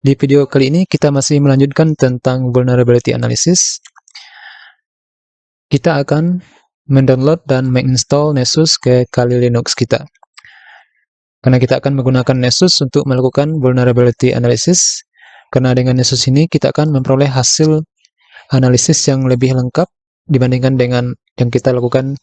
Di video kali ini kita masih melanjutkan tentang vulnerability analysis. Kita akan mendownload dan menginstall Nessus ke Kali Linux kita. Karena kita akan menggunakan Nessus untuk melakukan vulnerability analysis. Karena dengan Nessus ini kita akan memperoleh hasil analisis yang lebih lengkap dibandingkan dengan yang kita lakukan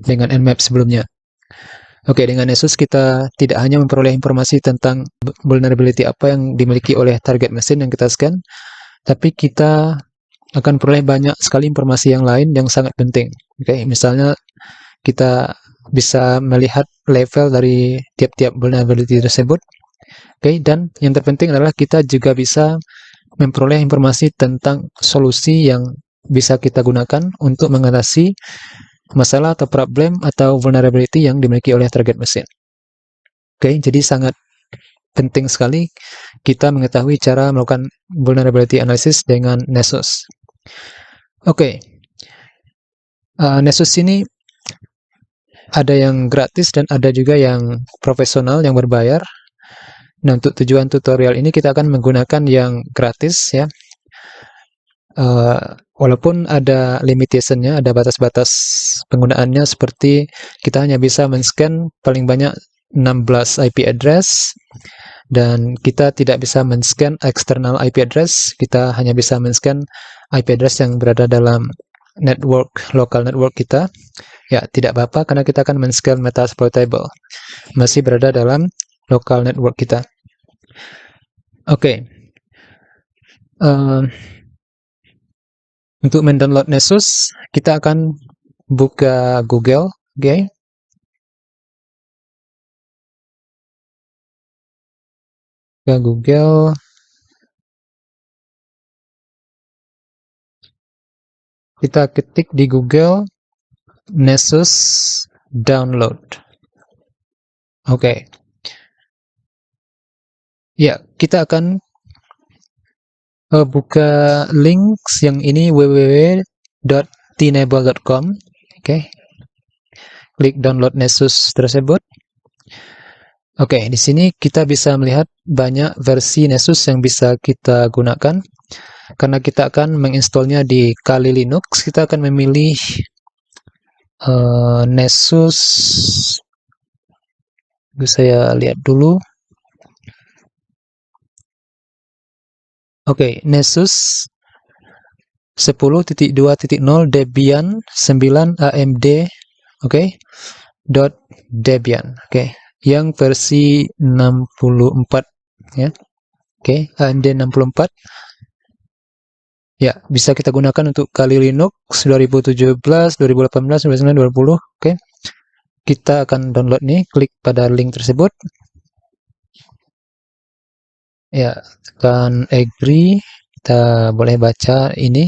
dengan Nmap sebelumnya. Oke, dengan Nessus kita tidak hanya memperoleh informasi tentang vulnerability apa yang dimiliki oleh target mesin yang kita scan, tapi kita akan peroleh banyak sekali informasi yang lain yang sangat penting. Oke, misalnya kita bisa melihat level dari tiap-tiap vulnerability tersebut. Oke, dan yang terpenting adalah kita juga bisa memperoleh informasi tentang solusi yang bisa kita gunakan untuk mengatasi masalah atau problem atau vulnerability yang dimiliki oleh target mesin. Oke, jadi sangat penting sekali kita mengetahui cara melakukan vulnerability analysis dengan Nessus. Oke, Nessus ini ada yang gratis dan ada juga yang profesional yang berbayar. Nah, untuk tujuan tutorial ini kita akan menggunakan yang gratis ya. Walaupun ada limitation-nya, ada batas-batas penggunaannya seperti kita hanya bisa men-scan paling banyak 16 IP address dan kita tidak bisa men-scan external IP address, kita hanya bisa men-scan IP address yang berada dalam network, local network kita. Ya, tidak apa-apa karena kita akan men-scan metasploitable. Masih berada dalam local network kita. Oke. Untuk mendownload Nessus, kita akan buka Google, oke. Buka Google. Kita ketik di Google Nessus download. Oke. Ya, kita akan buka links yang ini www.tnable.com. Oke. Klik download Nessus tersebut. Oke, di sini kita bisa melihat banyak versi Nessus yang bisa kita gunakan. Karena kita akan menginstalnya di Kali Linux, kita akan memilih Nessus. Saya lihat dulu. Oke, Nessus 10.2.0 Debian 9 AMD, oke, .debian, oke, yang versi 64 ya, oke, AMD 64. Ya, bisa kita gunakan untuk Kali Linux 2017, 2018, 2019, 2020, oke. Kita akan download nih, klik pada link tersebut. Ya, tekan agree. Kita boleh baca ini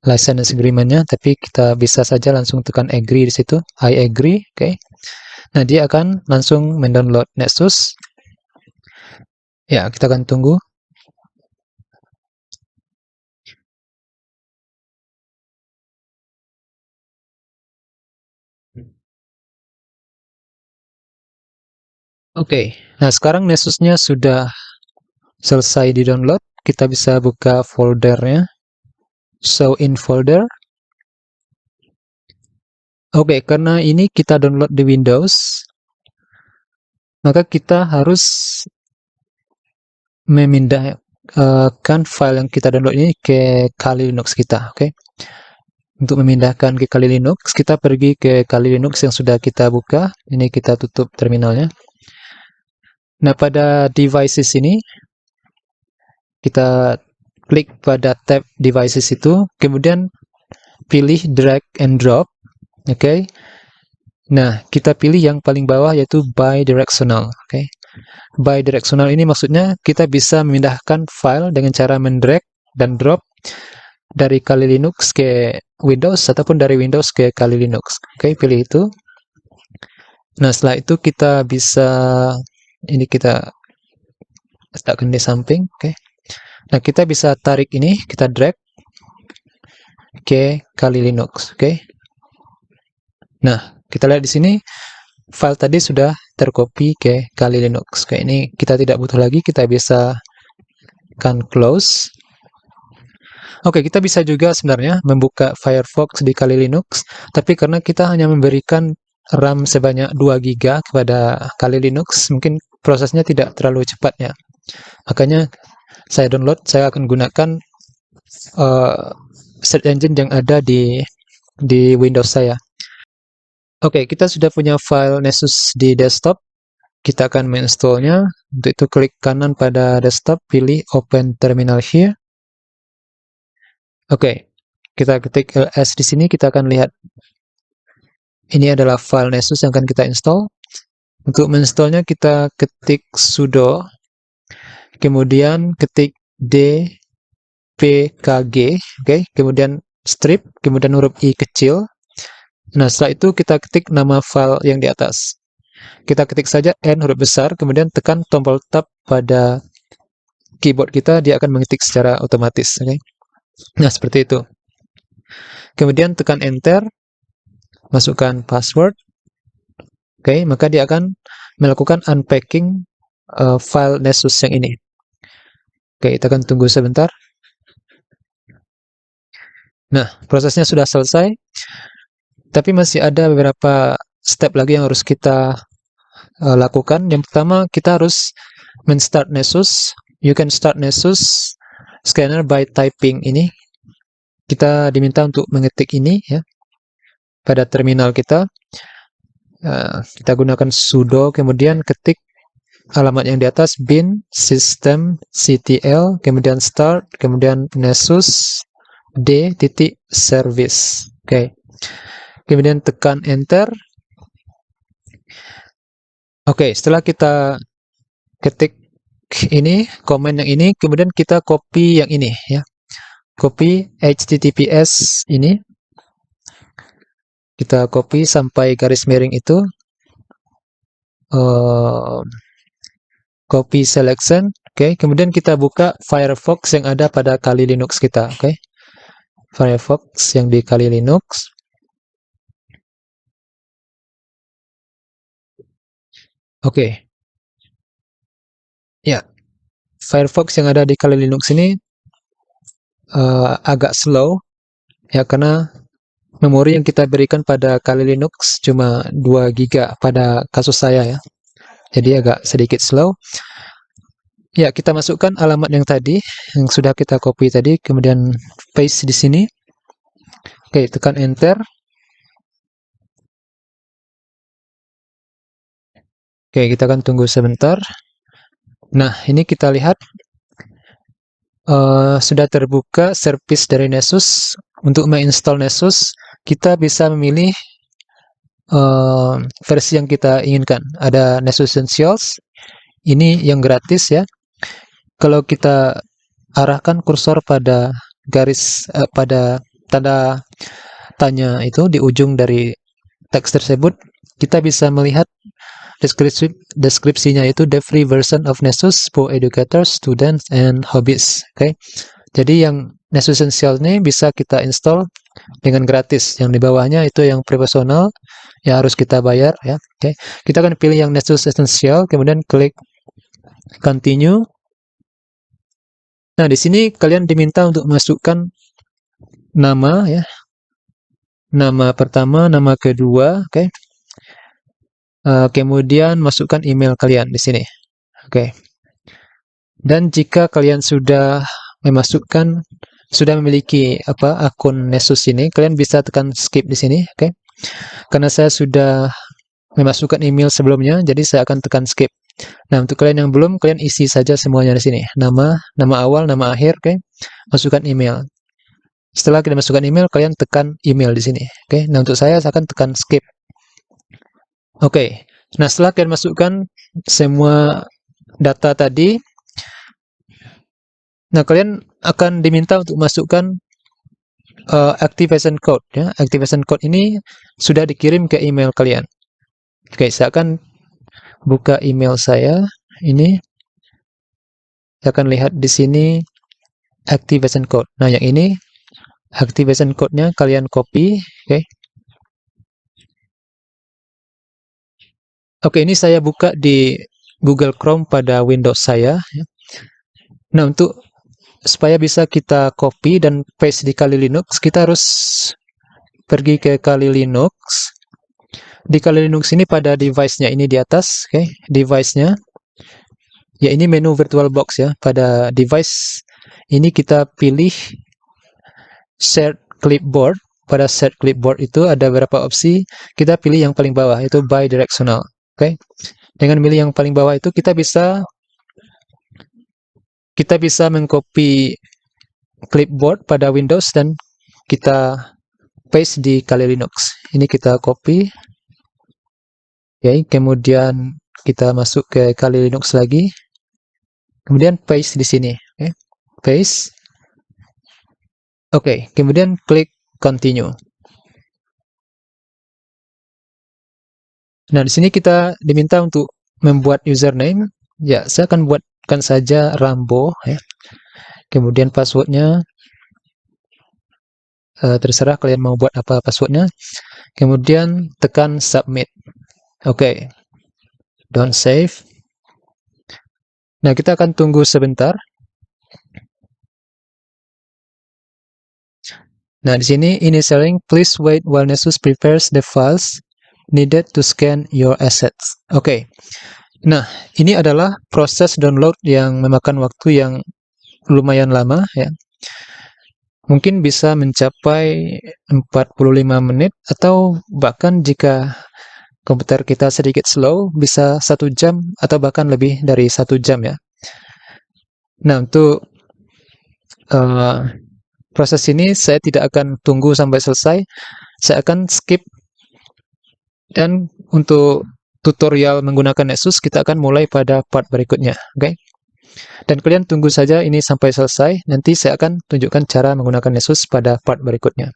license agreement-nya, tapi kita bisa saja langsung tekan agree di situ. I agree, oke. Nah, dia akan langsung mendownload Nessus. Ya, kita akan tunggu. Oke, nah sekarang Nessusnya sudah selesai di-download. Kita bisa buka foldernya. Show in folder. Oke, karena ini kita download di Windows, maka kita harus memindahkan file yang kita download ini ke Kali Linux kita, oke. Untuk memindahkan ke Kali Linux, kita pergi ke Kali Linux yang sudah kita buka. Ini kita tutup terminalnya. Nah, pada devices ini, kita klik pada tab devices itu, kemudian pilih drag and drop, oke. Nah, kita pilih yang paling bawah yaitu bidirectional, oke. Bidirectional ini maksudnya kita bisa memindahkan file dengan cara mendrag dan drop dari Kali Linux ke Windows ataupun dari Windows ke Kali Linux. Oke, pilih itu. Nah, setelah itu kita bisa, ini kita letakkan di samping, oke. Nah, kita bisa tarik ini, kita drag ke Kali Linux, oke. Nah, kita lihat di sini file tadi sudah tercopy ke Kali Linux. Oke, ini kita tidak butuh lagi, kita bisa tekan close. Oke, kita bisa juga sebenarnya membuka Firefox di Kali Linux, tapi karena kita hanya memberikan RAM sebanyak 2 GB kepada Kali Linux, mungkin prosesnya tidak terlalu cepat ya. Makanya saya akan gunakan search engine yang ada di Windows saya. Oke, kita sudah punya file Nessus di desktop. Kita akan menginstallnya. Untuk itu klik kanan pada desktop, pilih Open Terminal here. Oke, kita ketik ls di sini, kita akan lihat ini adalah file Nessus yang akan kita install. Untuk menginstallnya kita ketik sudo, kemudian ketik dpkg, oke, kemudian strip, kemudian huruf i kecil. Nah, setelah itu kita ketik nama file yang di atas. Kita ketik saja N huruf besar, kemudian tekan tombol tab pada keyboard kita, dia akan mengetik secara otomatis. Okay? Nah, seperti itu. Kemudian tekan Enter, masukkan password. Oke, maka dia akan melakukan unpacking file Nessus yang ini. Oke, kita akan tunggu sebentar. Nah, prosesnya sudah selesai. Tapi masih ada beberapa step lagi yang harus kita lakukan. Yang pertama, kita harus men-start Nessus. You can start Nessus scanner by typing ini. Kita diminta untuk mengetik ini ya pada terminal kita. Kita gunakan sudo, kemudian ketik alamat yang di atas bin systemctl, kemudian start, kemudian Nessus d.service. Oke. Kemudian tekan enter. Oke, setelah kita ketik ini, komen yang ini, kemudian kita copy yang ini ya. Copy https ini. Kita copy sampai garis miring itu. Copy selection. Oke, kemudian kita buka Firefox yang ada pada Kali Linux kita. Oke. Firefox yang di Kali Linux. Oke. Ya, Firefox yang ada di Kali Linux ini agak slow ya, karena memori yang kita berikan pada Kali Linux cuma 2 GB pada kasus saya ya. Jadi agak sedikit slow. Ya, kita masukkan alamat yang tadi, yang sudah kita copy tadi, kemudian paste di sini. Oke, tekan enter. Oke, kita akan tunggu sebentar. Nah, ini kita lihat sudah terbuka service dari Nessus. Untuk menginstall Nessus, kita bisa memilih versi yang kita inginkan. Ada Nessus Essentials, ini yang gratis ya. Kalau kita arahkan kursor pada garis pada tanda tanya itu di ujung dari teks tersebut, kita bisa melihat deskripsinya itu the free version of Nessus for educators, students, and hobbies. Oke. Jadi yang Nessus Essential ini bisa kita install dengan gratis. Yang di bawahnya itu yang profesional, yang harus kita bayar ya. Oke. Kita akan pilih yang Nessus Essential, kemudian klik continue. Nah, di sini kalian diminta untuk masukkan nama ya. Nama pertama, nama kedua, oke. Kemudian masukkan email kalian di sini. Oke. Dan jika kalian sudah memiliki akun Nessus ini, kalian bisa tekan skip di sini, oke. Karena saya sudah memasukkan email sebelumnya, jadi saya akan tekan skip. Nah, untuk kalian yang belum, kalian isi saja semuanya di sini. Nama awal, nama akhir, oke. Masukkan email. Setelah kalian masukkan email, kalian tekan email di sini, oke. Nah, untuk saya akan tekan skip. Oke. Nah, setelah kalian masukkan semua data tadi, nah kalian akan diminta untuk masukkan activation code ya. Activation code ini sudah dikirim ke email kalian. Oke, saya akan buka email saya ini. Saya akan lihat di sini activation code. Nah, yang ini activation code-nya kalian copy, oke. Oke, ini saya buka di Google Chrome pada Windows saya. Nah, untuk supaya bisa kita copy dan paste di Kali Linux, kita harus pergi ke Kali Linux. Di Kali Linux ini pada device-nya ini di atas, oke, device-nya. Ya, ini menu VirtualBox ya. Pada device ini kita pilih Shared Clipboard. Pada Shared Clipboard itu ada beberapa opsi. Kita pilih yang paling bawah, yaitu Bidirectional. Oke. Dengan milih yang paling bawah itu kita bisa mengcopy clipboard pada Windows dan kita paste di Kali Linux. Ini kita copy. Oke, kemudian kita masuk ke Kali Linux lagi. Kemudian paste di sini. Oke, paste. Oke, kemudian klik continue. Nah, di sini kita diminta untuk membuat username. Ya, saya akan buatkan saja Rambo ya. Kemudian passwordnya terserah kalian mau buat apa passwordnya. Kemudian tekan submit. Oke. Don't save. Nah, kita akan tunggu sebentar. Nah, di sini initialing, please wait while Nessus prepares the files needed to scan your assets. Oke. Nah, ini adalah proses download yang memakan waktu yang lumayan lama ya. Mungkin bisa mencapai 45 menit atau bahkan jika komputer kita sedikit slow bisa 1 jam atau bahkan lebih dari 1 jam ya. Nah, untuk proses ini saya tidak akan tunggu sampai selesai. Saya akan skip, dan untuk tutorial menggunakan Nessus kita akan mulai pada part berikutnya. Oke. Dan kalian tunggu saja ini sampai selesai. Nanti saya akan tunjukkan cara menggunakan Nessus pada part berikutnya.